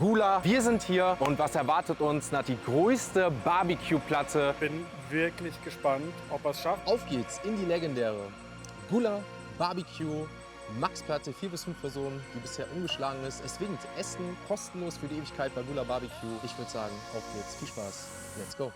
Gula, wir sind hier und was erwartet uns? Na, die größte Barbecue-Platte. Bin wirklich gespannt, ob er es schafft. Auf geht's in die legendäre Gula Barbecue Max-Platte, 4 bis 5 Personen, die bisher ungeschlagen ist. Es winkt Essen kostenlos für die Ewigkeit bei Gula Barbecue. Ich würde sagen, auf geht's, viel Spaß, let's go.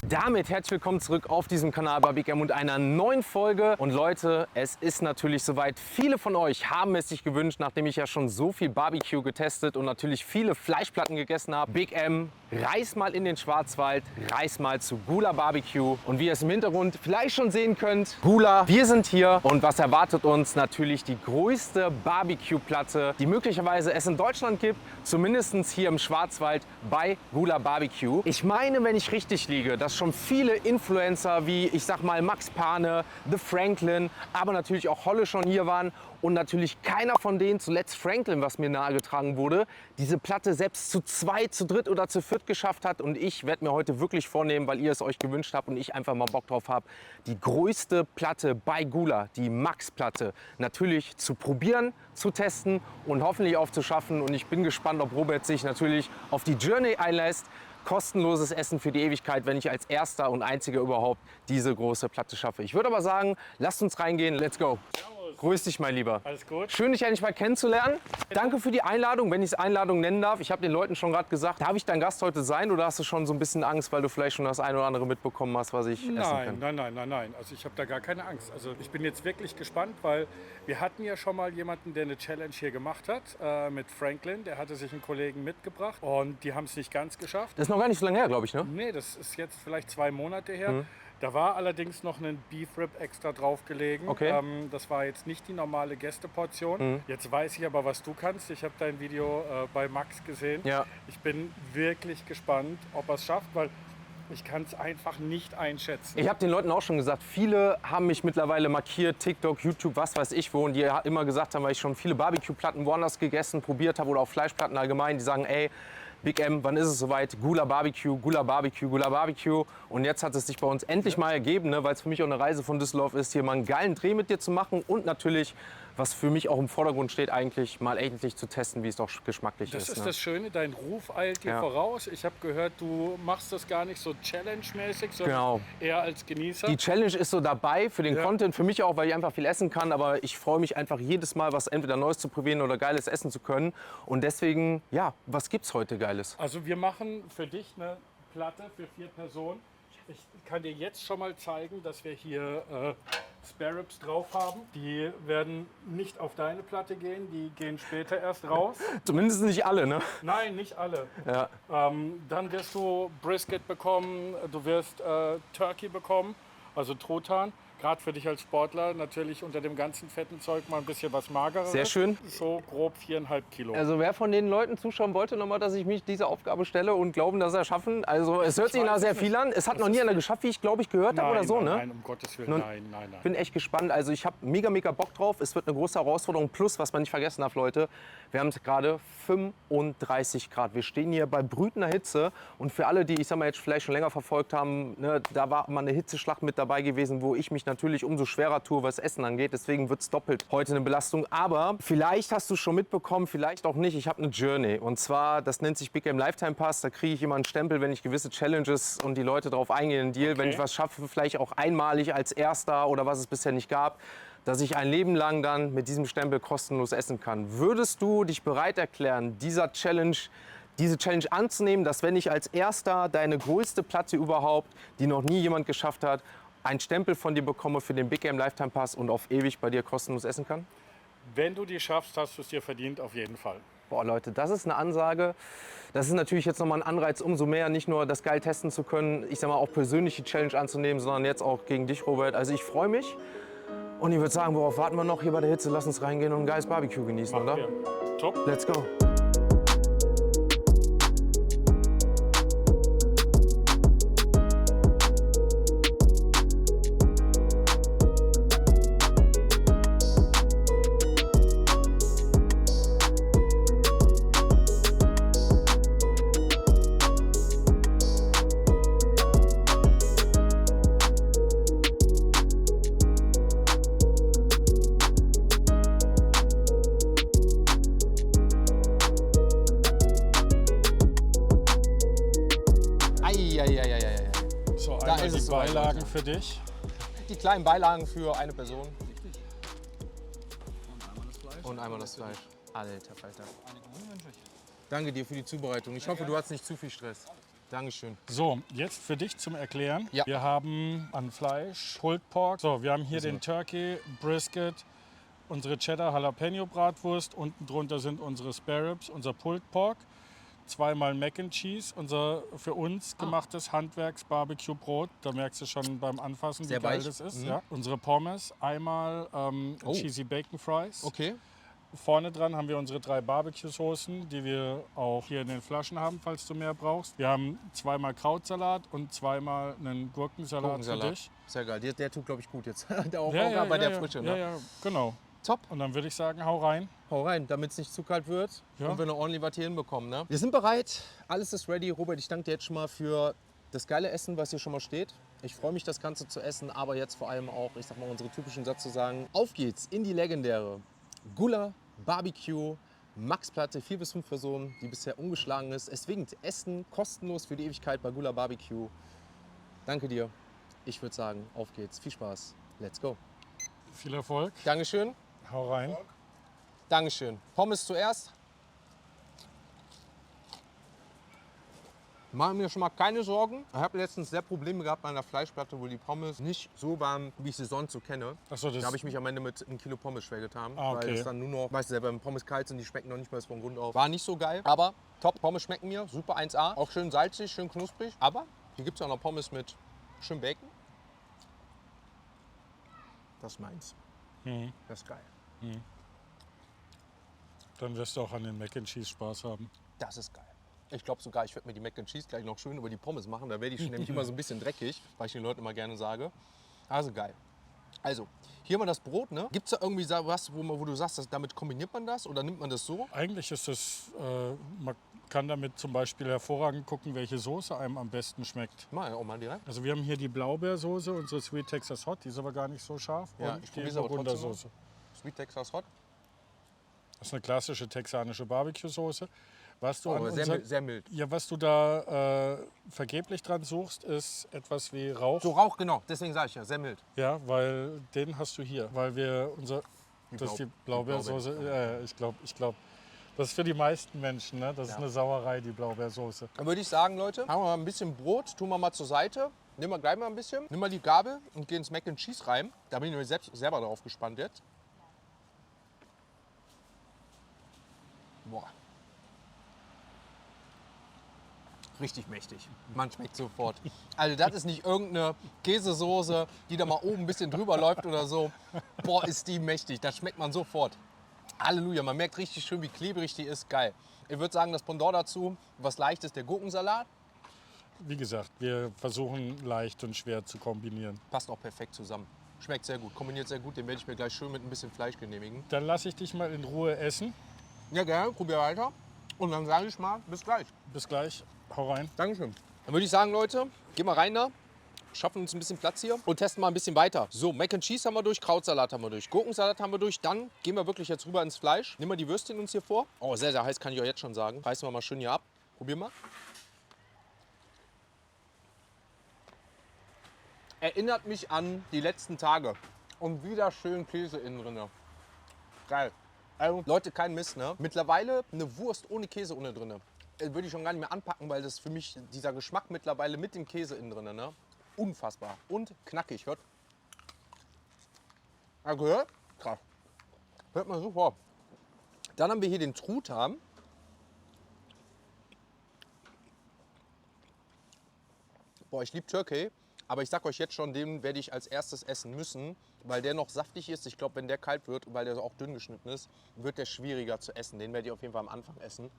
Damit herzlich willkommen zurück auf diesem Kanal bei Big M und einer neuen Folge. Und Leute, es ist natürlich soweit. Viele von euch haben es sich gewünscht, nachdem ich ja schon so viel Barbecue getestet und natürlich viele Fleischplatten gegessen habe. Big M, reis mal in den Schwarzwald, reis mal zu Gula Barbecue. Und wie ihr es im Hintergrund vielleicht schon sehen könnt, Gula, wir sind hier und was erwartet uns? Natürlich die größte Barbecue-Platte, die möglicherweise es in Deutschland gibt, zumindest hier im Schwarzwald bei Gula Barbecue. Ich meine, wenn ich richtig liege, dass schon viele Influencer wie, ich sag mal, Max Pane, The Franklin, aber natürlich auch Holle schon hier waren und natürlich keiner von denen, zuletzt Franklin, was mir nahegetragen wurde, diese Platte selbst zu zweit, zu dritt oder zu viert geschafft hat. Und ich werde mir heute wirklich vornehmen, weil ihr es euch gewünscht habt und ich einfach mal Bock drauf habe, die größte Platte bei Gula, die Max-Platte, natürlich zu probieren, zu testen und hoffentlich aufzuschaffen. Und ich bin gespannt, ob Robert sich natürlich auf die Journey einlässt. Kostenloses Essen für die Ewigkeit, wenn ich als erster und einziger überhaupt diese große Platte schaffe. Ich würde aber sagen, lasst uns reingehen, let's go. Servus. Grüß dich, mein Lieber. Alles gut? Schön, dich endlich mal kennenzulernen. Danke für die Einladung, wenn ich es Einladung nennen darf. Ich habe den Leuten schon gerade gesagt, darf ich dein Gast heute sein oder hast du schon so ein bisschen Angst, weil du vielleicht schon das eine oder andere mitbekommen hast, was ich essen kann? Nein. Also ich habe da gar keine Angst. Also ich bin jetzt wirklich gespannt, weil wir hatten ja schon mal jemanden, der eine Challenge hier gemacht hat mit Franklin. Der hatte sich einen Kollegen mitgebracht und die haben es nicht ganz geschafft. Das ist noch gar nicht so lange her, glaube ich, ne? Nee, das ist jetzt vielleicht 2 Monate her. Da war allerdings noch ein Beef Rib extra draufgelegen. Okay. Das war jetzt nicht die normale Gästeportion. Jetzt weiß ich aber, was du kannst. Ich habe dein Video bei Max gesehen. Ja. Ich bin wirklich gespannt, ob er es schafft, weil ich kann es einfach nicht einschätzen. Ich habe den Leuten auch schon gesagt, viele haben mich mittlerweile markiert, TikTok, YouTube, was weiß ich wo. Und die immer gesagt haben, weil ich schon viele Barbecue-Platten woanders gegessen, probiert habe oder auch Fleischplatten allgemein, die sagen, ey, Big M, wann ist es soweit? Gula Barbecue, Gula Barbecue, Gula Barbecue. Und jetzt hat es sich bei uns endlich mal ergeben, ne, weil es für mich auch eine Reise von Düsseldorf ist, hier mal einen geilen Dreh mit dir zu machen und natürlich, was für mich auch im Vordergrund steht, eigentlich mal endlich zu testen, wie es doch geschmacklich ist. Das ist ne? das Schöne, dein Ruf eilt dir Ja. voraus. Ich habe gehört, du machst das gar nicht so challenge-mäßig, sondern Genau. eher als Genießer. Die Challenge ist so dabei für den Ja. Content, für mich auch, weil ich einfach viel essen kann. Aber ich freue mich einfach jedes Mal, was entweder Neues zu probieren oder Geiles essen zu können. Und deswegen, ja, was gibt's heute Geiles? Also wir machen für dich eine Platte für 4 Personen. Ich kann dir jetzt schon mal zeigen, dass wir hier Spare Ribs drauf haben. Die werden nicht auf deine Platte gehen, die gehen später erst raus. Zumindest nicht alle, ne? Nein, nicht alle. Ja. Dann wirst du Brisket bekommen, du wirst Turkey bekommen, also Truthahn. Gerade für dich als Sportler natürlich unter dem ganzen fetten Zeug mal ein bisschen was Mageres. Sehr schön. So grob 4,5 Kilo. Also wer von den Leuten zuschauen wollte nochmal, dass ich mich diese Aufgabe stelle und glauben, dass er schaffen. Also es hört sich nach sehr viel an. Es hat noch nie einer geschafft, wie ich glaube ich gehört habe oder so, ne? Nein, um Gottes Willen, Nun, nein. Bin echt gespannt. Also ich habe mega Bock drauf. Es wird eine große Herausforderung. Plus, was man nicht vergessen darf, Leute, wir haben gerade 35 Grad. Wir stehen hier bei brütender Hitze. Und für alle, die, ich sag mal, jetzt vielleicht schon länger verfolgt haben, ne, da war mal eine Hitzeschlacht mit dabei gewesen, wo ich mich natürlich umso schwerer tue, was Essen angeht. Deswegen wird es doppelt heute eine Belastung. Aber vielleicht hast du schon mitbekommen, vielleicht auch nicht. Ich habe eine Journey. Und zwar, das nennt sich Big M Lifetime Pass. Da kriege ich immer einen Stempel, wenn ich gewisse Challenges und die Leute darauf eingehen, einen Deal. Okay. Wenn ich was schaffe, vielleicht auch einmalig als Erster oder was es bisher nicht gab, dass ich ein Leben lang dann mit diesem Stempel kostenlos essen kann. Würdest du dich bereit erklären, diese Challenge anzunehmen, dass wenn ich als Erster deine größte Platte überhaupt, die noch nie jemand geschafft hat, einen Stempel von dir bekomme für den Big Game Lifetime Pass und auf ewig bei dir kostenlos essen kann? Wenn du die schaffst, hast du es dir verdient, auf jeden Fall. Boah, Leute, das ist eine Ansage. Das ist natürlich jetzt nochmal ein Anreiz, umso mehr nicht nur das geil testen zu können, ich sag mal auch persönlich die Challenge anzunehmen, sondern jetzt auch gegen dich, Robert. Also ich freue mich und ich würde sagen, worauf warten wir noch hier bei der Hitze? Lass uns reingehen und ein geiles Barbecue genießen, oder? Ja. Top. Let's go. ist die es soweit, Beilagen Leute. für dich. Die kleinen Beilagen für eine Person. Richtig. Und einmal das Fleisch. Und einmal das Fleisch. Alter Falter. Einige Ruhe wünsche ich. Danke dir für die Zubereitung. Ich hoffe, du hast nicht zu viel Stress. Dankeschön. So, jetzt für dich zum Erklären. Ja. Wir haben an Fleisch Pulled Pork. So, wir haben hier den Turkey, Brisket, unsere Cheddar Jalapeno Bratwurst. Unten drunter sind unsere Spare Ribs, unser Pulled Pork. Zweimal Mac and Cheese, unser für uns gemachtes Handwerks-Barbecue-Brot. Da merkst du schon beim Anfassen, Sehr wie geil weich. das ist. Ja. Unsere Pommes, einmal Cheesy Bacon Fries. Okay. Vorne dran haben wir unsere 3 Barbecue-Soßen, die wir auch hier in den Flaschen haben, falls du mehr brauchst. Wir haben zweimal Krautsalat und zweimal einen Gurkensalat für dich. Sehr geil. Der tut, glaube ich, gut jetzt. Der auch, Ja, auch ja, bei ja, der ja, Frische. ja, Ne? ja, genau. Top. Und dann würde ich sagen, hau rein. Hau rein, damit es nicht zu kalt wird Ja. und wir noch ordentlich was hier hinbekommen. Ne? Wir sind bereit, alles ist ready. Robert, ich danke dir jetzt schon mal für das geile Essen, was hier schon mal steht. Ich freue mich, das Ganze zu essen, aber jetzt vor allem auch, ich sag mal, unsere typischen Satz zu sagen. Auf geht's in die legendäre Gula Barbecue Max-Platte, 4 bis 5 Personen, die bisher ungeschlagen ist. Es winkt Essen kostenlos für die Ewigkeit bei Gula Barbecue. Danke dir. Ich würde sagen, auf geht's. Viel Spaß. Let's go. Viel Erfolg. Dankeschön. Hau rein. Dankeschön. Pommes zuerst. Machen mir schon mal keine Sorgen. Ich habe letztens sehr Probleme gehabt bei einer Fleischplatte, wo die Pommes nicht so waren, wie ich sie sonst so kenne. Achso, Da das habe ich mich am Ende mit 1 Kilo Pommes schwer getan. Ah, okay. Weil es dann nur noch, weißt du selber, wenn Pommes kalt sind, die schmecken noch nicht mal von Grund auf. War nicht so geil, aber top. Pommes schmecken mir, super 1A. Auch schön salzig, schön knusprig. Aber hier gibt es auch noch Pommes mit schön Bacon. Das ist meins. Das ist geil. dann wirst du auch an den Mac and Cheese Spaß haben. Das ist geil. Ich glaube sogar, ich werde mir die Mac and Cheese gleich noch schön über die Pommes machen. Da werde ich nämlich immer so ein bisschen dreckig, weil ich den Leuten immer gerne sage. Also geil. Also, hier haben wir das Brot. Ne? Gibt es da irgendwie was, wo du sagst, damit kombiniert man das oder nimmt man das so? Eigentlich ist das, man kann damit zum Beispiel hervorragend gucken, welche Soße einem am besten schmeckt. Mal auch mal direkt. Also wir haben hier die Blaubeersoße, unsere Sweet Texas Hot, die ist aber gar nicht so scharf. Ja, und ich die probier's aber trotzdem Burgundersoße. Sweet Texas Hot. Das ist eine klassische texanische Barbecue-Soße. Was du, Oh, an aber unser- sehr mild. ja, was du da vergeblich dran suchst, ist etwas wie Rauch. So Rauch, genau. Deswegen sage ich ja, sehr mild. Ja, weil den hast du hier. Weil wir unser. Das ist die Blau- Blaubeersoße. Ja, ich glaube. Das ist für die meisten Menschen, ne? Das ist eine Sauerei, die Blaubeersoße. Dann würde ich sagen, Leute, haben wir mal ein bisschen Brot, tun wir mal zur Seite. Nehmen wir gleich mal ein bisschen. Nimm mal die Gabel und geh ins Mac and Cheese rein. Da bin ich mir selber drauf gespannt jetzt. Boah. Richtig mächtig. Man schmeckt sofort. Also das ist nicht irgendeine Käsesoße, die da mal oben ein bisschen drüber läuft oder so. Boah, ist die mächtig. Das schmeckt man sofort. Halleluja, man merkt richtig schön, wie klebrig die ist. Geil. Ich würde sagen, das Pendant dazu, was leicht ist, der Gurkensalat. Wie gesagt, wir versuchen leicht und schwer zu kombinieren. Passt auch perfekt zusammen. Schmeckt sehr gut, kombiniert sehr gut. Den werde ich mir gleich schön mit ein bisschen Fleisch genehmigen. Dann lasse ich dich mal in Ruhe essen. Ja, gerne. Probier weiter. Und dann sage ich mal, bis gleich. Bis gleich. Hau rein. Dankeschön. Dann würde ich sagen, Leute, gehen wir rein da. Schaffen uns ein bisschen Platz hier und testen mal ein bisschen weiter. So, Mac and Cheese haben wir durch, Krautsalat haben wir durch, Gurkensalat haben wir durch. Dann gehen wir wirklich jetzt rüber ins Fleisch. Nehmen wir die Würstchen uns hier vor. Oh, sehr, sehr heiß, kann ich euch jetzt schon sagen. Reißen wir mal schön hier ab. Probieren wir. Erinnert mich an die letzten Tage. Und wieder schön Käse innen drin. Geil. Also, Leute, kein Mist, ne? Mittlerweile eine Wurst ohne Käse ohne drin. Würde ich schon gar nicht mehr anpacken, weil das für mich dieser Geschmack mittlerweile mit dem Käse innen drin, ne? Unfassbar und knackig. Hört. Ja, gehört? Krass. Hört man super. Dann haben wir hier den Truthahn. Boah, ich liebe Turkey, aber ich sag euch jetzt schon, den werde ich als erstes essen müssen, weil der noch saftig ist. Ich glaube, wenn der kalt wird, weil der auch dünn geschnitten ist, wird der schwieriger zu essen. Den werde ich auf jeden Fall am Anfang essen.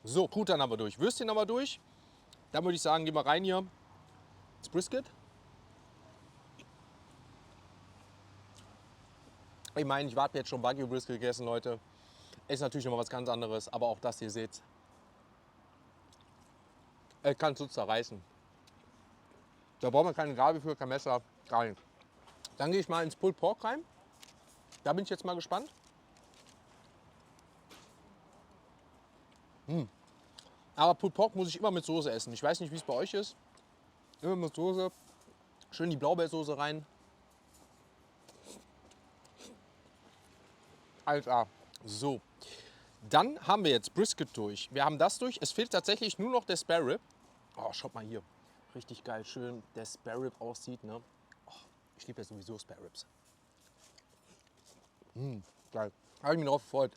So, Truthahn haben wir durch. Würstchen haben wir durch. Dann würde ich sagen, gehen wir rein hier ins Brisket. Ich meine, ich warte jetzt schon Wagyu Brisket gegessen, Leute. Ist natürlich noch mal was ganz anderes, aber auch das hier seht. Ich kann es so zerreißen. Da braucht man keine Gabel für, kein Messer, gar nichts. Dann gehe ich mal ins Pulled Pork rein. Da bin ich jetzt mal gespannt. Aber Pulled Pork muss ich immer mit Soße essen. Ich weiß nicht, wie es bei euch ist. Immer mit Soße. Schön die Blaubeersoße rein. 1A. So. Dann haben wir jetzt Brisket durch. Wir haben das durch. Es fehlt tatsächlich nur noch der Spare Rib. Oh, schaut mal hier. Richtig geil, schön der Spare Rib aussieht. Ne? Oh, ich liebe ja sowieso Spare Ribs. Geil. Habe ich mich drauf gefreut.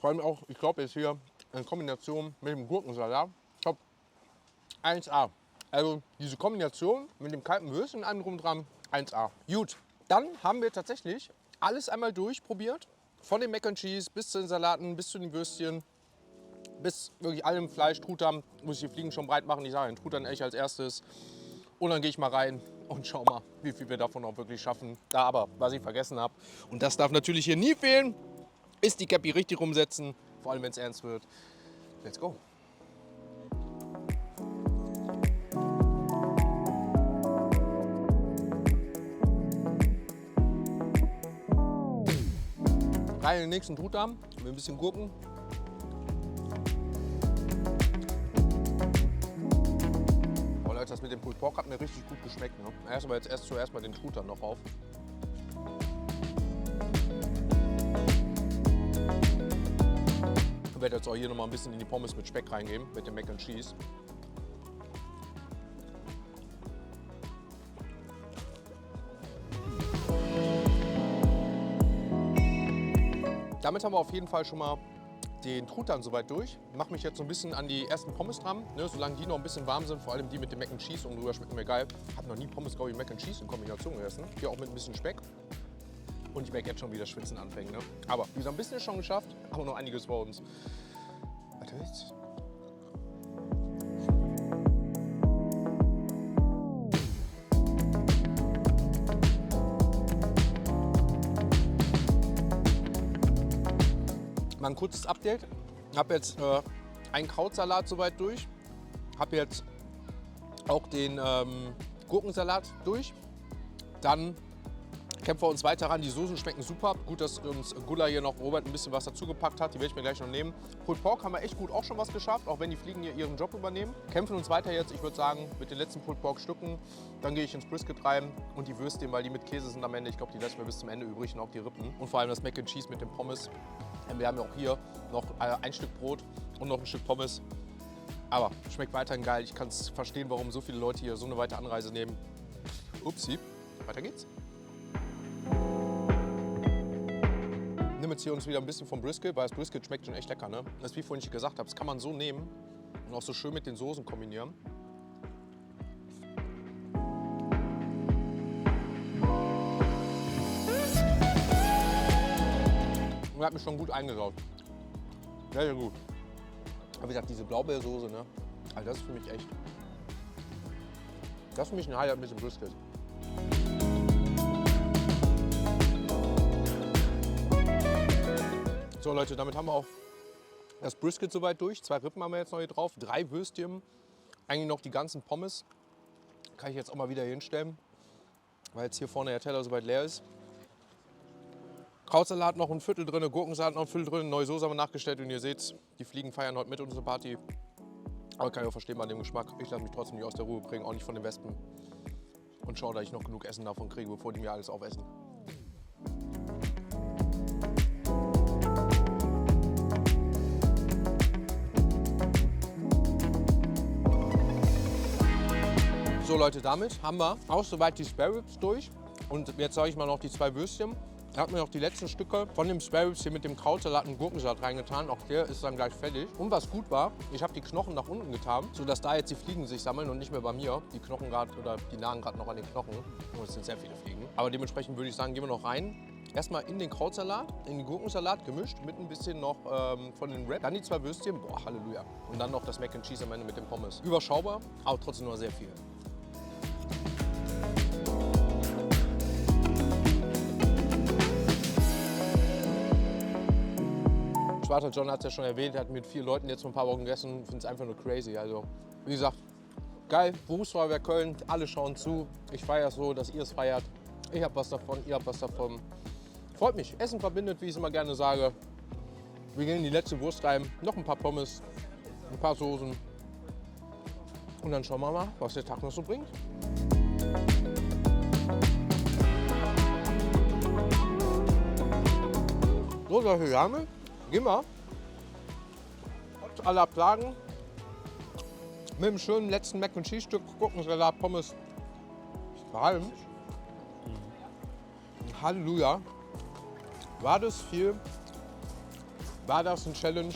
Vor allem auch, ich glaube jetzt hier in Kombination mit dem Gurkensalat. Top 1A. Also diese Kombination mit dem kalten Würstchen allem drum dran, 1A. Gut, dann haben wir tatsächlich alles einmal durchprobiert. Von dem Mac and Cheese bis zu den Salaten, bis zu den Würstchen, bis wirklich allem Fleisch, Truthahn. Muss ich die Fliegen schon breit machen. Ich sage den Truthahn echt als erstes. Und dann gehe ich mal rein und schau mal, wie viel wir davon auch wirklich schaffen. Da aber, was ich vergessen habe, und das darf natürlich hier nie fehlen, ist die Cappy richtig rumsetzen. Vor allem, wenn es ernst wird. Let's go. Rein in den nächsten Truthahn mit ein bisschen Gurken. Oh Leute, das mit dem Pulled Pork hat mir richtig gut geschmeckt. Ne? Erst zuerst mal den Truthahn noch auf. Ich werde jetzt auch hier noch mal ein bisschen in die Pommes mit Speck reingeben, mit dem Mac and Cheese. Damit haben wir auf jeden Fall schon mal den Truthahn soweit durch. Mache mich jetzt so ein bisschen an die ersten Pommes dran, ne, solange die noch ein bisschen warm sind, vor allem die mit dem Mac and Cheese und drüber schmecken mir geil. Habe noch nie Pommes, glaube ich, Mac and Cheese in Kombination gegessen. Hier auch mit ein bisschen Speck. Und ich merke jetzt schon, wie das Schwitzen anfängt. Ne? Aber wie gesagt, ein bisschen ist schon geschafft, aber noch einiges vor uns. Weiter geht's. Mal ein kurzes Update. Ich habe jetzt einen Krautsalat soweit durch. Habe jetzt auch den Gurkensalat durch. Dann kämpfen wir uns weiter ran. Die Soßen schmecken super. Gut, dass uns Gula hier noch Robert ein bisschen was dazugepackt hat. Die werde ich mir gleich noch nehmen. Pulled Pork haben wir echt gut auch schon was geschafft, auch wenn die Fliegen hier ihren Job übernehmen. Kämpfen uns weiter jetzt, ich würde sagen, mit den letzten Pulled Pork Stücken. Dann gehe ich ins Brisket rein und die Würstchen, weil die mit Käse sind am Ende. Ich glaube, die lassen wir bis zum Ende übrig und auch die Rippen. Und vor allem das Mac and Cheese mit den Pommes. Wir haben ja auch hier noch ein Stück Brot und noch ein Stück Pommes. Aber schmeckt weiterhin geil. Ich kann es verstehen, warum so viele Leute hier so eine weite Anreise nehmen. Upsi, weiter geht's. Nehmen jetzt hier uns wieder ein bisschen vom Brisket, weil das Brisket schmeckt schon echt lecker. Ne? Das ist wie vorhin gesagt habe, das kann man so nehmen und auch so schön mit den Soßen kombinieren. Und hat mich schon gut eingesaugt. Sehr, sehr gut. Aber wie gesagt, diese Blaubeersoße, ne? Also das ist für mich echt. Das ist für mich ein Highlight mit dem Brisket. So Leute, damit haben wir auch das Brisket soweit durch. 2 Rippen haben wir jetzt noch hier drauf, 3 Würstchen, eigentlich noch die ganzen Pommes. Kann ich jetzt auch mal wieder hinstellen, weil jetzt hier vorne der Teller soweit leer ist. Krautsalat noch ein Viertel drin, Gurkensalat noch ein Viertel drin, neue Soße haben wir nachgestellt und ihr seht, die Fliegen feiern heute mit unsere Party. Aber kann ich auch verstehen bei dem Geschmack. Ich lasse mich trotzdem nicht aus der Ruhe bringen, auch nicht von den Wespen. Und schaue, dass ich noch genug Essen davon kriege, bevor die mir alles aufessen. So Leute, damit haben wir auch soweit die Spare Ribs durch. Und jetzt sage ich mal noch die 2 Würstchen. Da hat mir noch die letzten Stücke von dem Spare Ribs hier mit dem Krautsalat und Gurkensalat reingetan. Auch der ist dann gleich fertig. Und was gut war, ich habe die Knochen nach unten getan, sodass da jetzt die Fliegen sich sammeln und nicht mehr bei mir. Die Knochen gerade oder die nagen gerade noch an den Knochen. Und es sind sehr viele Fliegen. Aber dementsprechend würde ich sagen, gehen wir noch rein. Erstmal in den Krautsalat, in den Gurkensalat gemischt mit ein bisschen noch von den Wrap. Dann die 2 Würstchen, boah, Halleluja. Und dann noch das Mac and Cheese am Ende mit den Pommes. Überschaubar, aber trotzdem noch sehr viel. Schwarzer John hat es ja schon erwähnt, er hat mit 4 Leuten jetzt vor ein paar Wochen gegessen. Ich finde es einfach nur crazy. Also, wie gesagt, geil, Berufsfeuerwehr Köln, alle schauen zu. Ich feiere es so, dass ihr es feiert. Ich habe was davon, ihr habt was davon. Freut mich. Essen verbindet, wie ich es immer gerne sage. Wir gehen in die letzte Wurst rein, noch ein paar Pommes, ein paar Soßen. Und dann schauen wir mal, was der Tag noch so bringt. So, solche Jahre, gehen wir. Trotz aller Plagen. Mit dem schönen letzten Mac and Cheese Stück Gurkensalat, Pommes, vor allem. Halleluja. War das viel? War das ein Challenge?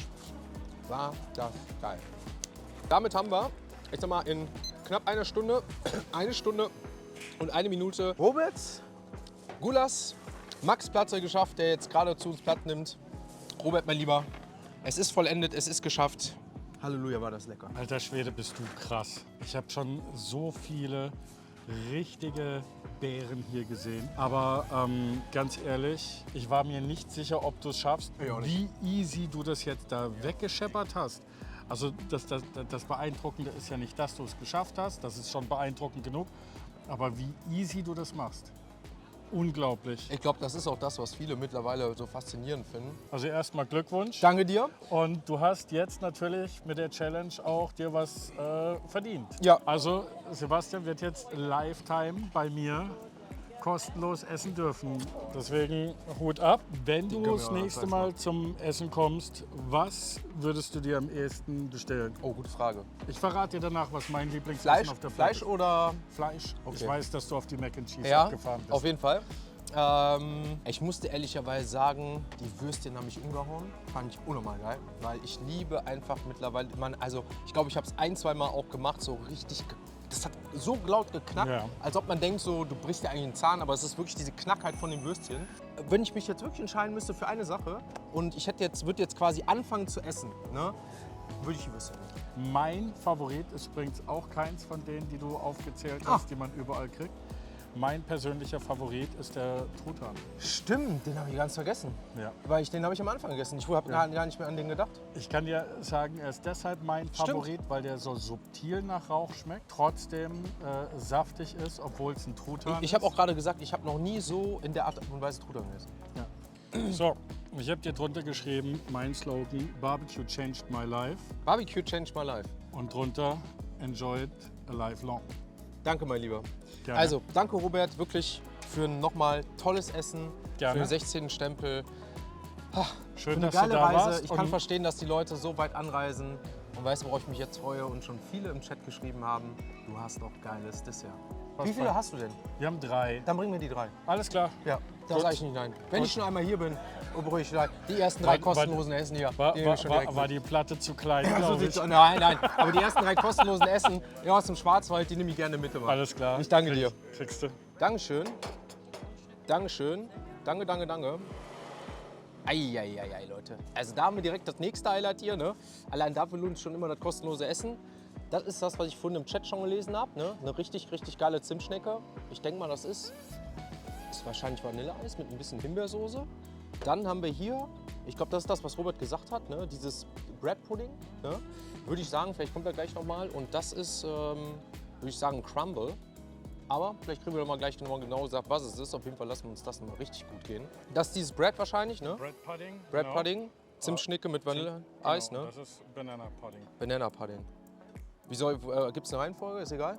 War das geil. Damit haben wir, ich sag mal, in knapp einer Stunde, 1 Stunde und 1 Minute Roberts Gulas Max Platte geschafft, der jetzt gerade zu uns Platz nimmt. Robert, mein Lieber, es ist vollendet, es ist geschafft. Halleluja, war das lecker. Alter Schwede, bist du krass. Ich habe schon so viele richtige Bären hier gesehen. Aber ganz ehrlich, ich war mir nicht sicher, ob du es schaffst, Ich auch wie easy du das jetzt da weggescheppert hast. Also das Beeindruckende ist ja nicht, dass du es geschafft hast, das ist schon beeindruckend genug, aber wie easy du das machst. Unglaublich. Ich glaube, das ist auch das, was viele mittlerweile so faszinierend finden. Also erstmal Glückwunsch. Danke dir. Und du hast jetzt natürlich mit der Challenge auch dir was verdient. Ja. Also Sebastian wird jetzt Lifetime bei mir kostenlos essen dürfen. Deswegen Hut ab. Wenn du können das wir nächste auch Mal zum Essen kommst, was würdest du dir am ehesten bestellen? Oh, gute Frage. Ich verrate dir danach, was mein Lieblingsessen Fleisch, auf der Platte Fleisch oder? ist. Fleisch. Okay. Ich weiß, dass du auf die Mac and Cheese Ja, abgefahren bist. auf jeden Fall. Ich musste ehrlicherweise sagen, die Würstchen haben mich umgehauen. Fand ich unnormal geil, weil ich liebe einfach mittlerweile, ich glaube, ich habe es 1, 2 Mal auch gemacht, so richtig, das hat so laut geknackt, Ja. als ob man denkt, so, du brichst dir eigentlich einen Zahn, aber es ist wirklich diese Knackheit von den Würstchen. Wenn ich mich jetzt wirklich entscheiden müsste für eine Sache und ich würde jetzt quasi anfangen zu essen, ne, würde ich die Würstchen nehmen. Mein Favorit ist übrigens auch keins von denen, die du aufgezählt hast, die man überall kriegt. Mein persönlicher Favorit ist der Truthahn. Stimmt, den habe ich ganz vergessen. Ja. Weil den habe ich am Anfang gegessen. Ich habe gar nicht mehr an den gedacht. Ich kann dir sagen, er ist deshalb mein Favorit, weil der so subtil nach Rauch schmeckt, trotzdem saftig ist, obwohl es ein Truthahn ist. Ich habe auch gerade gesagt, ich habe noch nie so in der Art und Weise Truthahn gegessen. So, ich habe dir drunter geschrieben, mein Slogan, Barbecue changed my life. Barbecue changed my life. Und drunter, enjoy it a life long. Danke, mein Lieber. Gerne. Also, danke Robert, wirklich für ein nochmal tolles Essen, Gerne. für den 16. Stempel. Schön, Eine dass du geile da Reise. warst. Ich kann und verstehen, dass die Leute so weit anreisen. Und weißt du, worauf ich mich jetzt freue und schon viele im Chat geschrieben haben? Du hast doch geiles Dessert. Was Wie viele fein. hast du denn? Wir haben 3. Dann bring mir die 3. Alles klar. Ja, da Gut. sage ich nicht nein. Wenn Gut. ich schon einmal hier bin, ruhig die ersten 3 War- kostenlosen Essen hier. War, die nehme ich schon direkt war mit. die Platte zu klein, So glaube sieht's ich. aus. Nein, aber die ersten 3 kostenlosen Essen aus dem Schwarzwald, die nehme ich gerne mit. Immer. Alles klar. Ich danke dir. Kriegst du. Dankeschön. Dankeschön. Danke, danke, danke. Eieiei, Leute. Also da haben wir direkt das nächste Highlight hier. Ne? Allein dafür lohnt es schon immer das kostenlose Essen. Das ist das, was ich vorhin im Chat schon gelesen habe. Ne? Eine richtig, richtig geile Zimtschnecke. Ich denke mal, das ist wahrscheinlich Vanilleeis mit ein bisschen Himbeersoße. Dann haben wir hier, ich glaube, das ist das, was Robert gesagt hat, ne? Dieses Bread Pudding. Ne? Würde ich sagen, vielleicht kommt er gleich nochmal. Und das ist, würde ich sagen, Crumble. Aber vielleicht kriegen wir noch mal gleich genau gesagt, was es ist. Auf jeden Fall lassen wir uns das noch mal richtig gut gehen. Das ist dieses Bread wahrscheinlich, ne? Bread Pudding. Bread genau. Pudding, Zimtschnecke mit Vanilleeis, Genau, ne? das ist Banana Pudding. Banana Pudding. Gibt es eine Reihenfolge? Ist egal?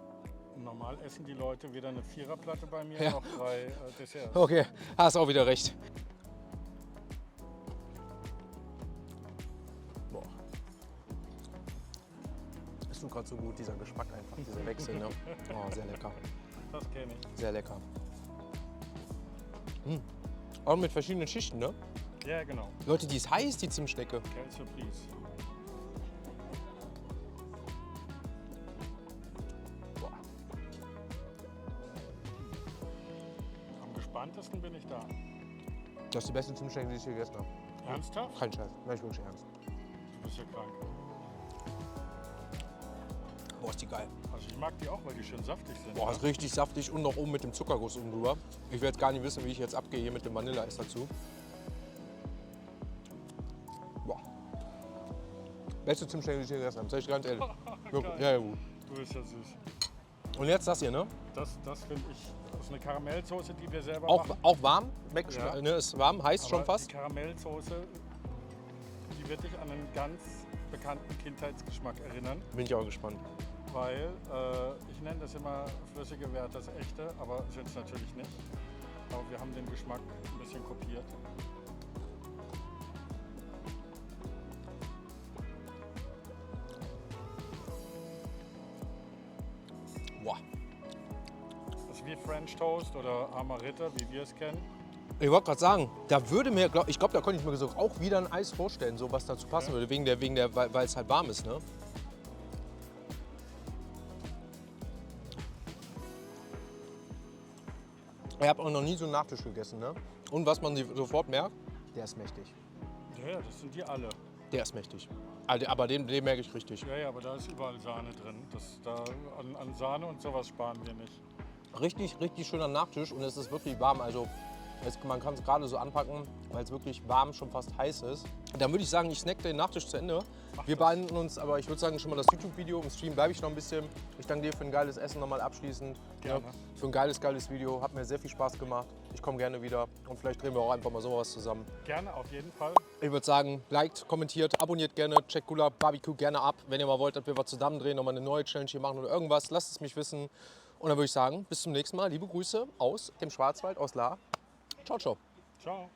Normal essen die Leute wieder eine Viererplatte bei mir, Ja. noch 3 Desserts. Okay, hast auch wieder recht. Boah. Ist schon gerade so gut, dieser Geschmack einfach, dieser Wechsel, ne? Oh, sehr lecker. Das kenne ich. Sehr lecker. Auch mit verschiedenen Schichten, ne? Ja, genau. Leute, die ist heiß, die Zimtschnecke. Quelle Surprise. Boah. Am gespanntesten bin ich da. Das ist die beste Zimtschnecke, die ich hier gegessen habe. Ernsthaft? Kein Scheiß, nein, ich wirklich ernst. Du bist ja krank. Boah, ist die geil. Also ich mag die auch, weil die schön saftig sind. Boah, ist richtig saftig und noch oben mit dem Zuckerguss oben drüber. Ich will jetzt gar nicht wissen, wie ich jetzt abgehe hier mit dem Vanilleeis dazu. Boah. Beste Zimtschnecke, die ich hier gegessen habe, sag ich ganz ehrlich. Wirklich, ja, gut. Du bist ja süß. Und jetzt das hier, ne? Das finde ich, das ist eine Karamellsoße, die wir selber Auch, machen. auch warm, Ja. ne, ist warm, heiß schon Aber fast. Die Karamellsoße, die wird dich an einen ganz bekannten Kindheitsgeschmack erinnern. Bin ich auch gespannt. weil ich nenne das immer flüssige Werthers echte, aber sind es natürlich nicht. Aber wir haben den Geschmack ein bisschen kopiert. Boah. Das ist wie French Toast oder Amaretto, wie wir es kennen. Ich wollte gerade sagen, da würde mir, ich glaube, da könnte ich mir so auch wieder ein Eis vorstellen, so was dazu passen würde, weil es halt warm ist, ne? Ich habe auch noch nie so einen Nachtisch gegessen, ne? Und was man sofort merkt, der ist mächtig. Ja, das sind die alle. Der ist mächtig. Aber den merke ich richtig. Ja, aber da ist überall Sahne drin. An Sahne und sowas sparen wir nicht. Richtig, richtig schöner Nachtisch und es ist wirklich warm. Also man kann es gerade so anpacken, weil es wirklich warm, schon fast heiß ist. Dann würde ich sagen, ich snack den Nachtisch zu Ende. Wir beeilen uns, aber ich würde sagen, schon mal das YouTube-Video. Im Stream bleibe ich noch ein bisschen. Ich danke dir für ein geiles Essen nochmal abschließend. Gerne. Ja, für ein geiles Video. Hat mir sehr viel Spaß gemacht. Ich komme gerne wieder und vielleicht drehen wir auch einfach mal sowas zusammen. Gerne, auf jeden Fall. Ich würde sagen, liked, kommentiert, abonniert gerne, checkt Gula Barbecue gerne ab. Wenn ihr mal wollt, dass wir was zusammen drehen, nochmal eine neue Challenge hier machen oder irgendwas, lasst es mich wissen. Und dann würde ich sagen, bis zum nächsten Mal. Liebe Grüße aus dem Schwarzwald, aus La. Ciao, ciao. Ciao.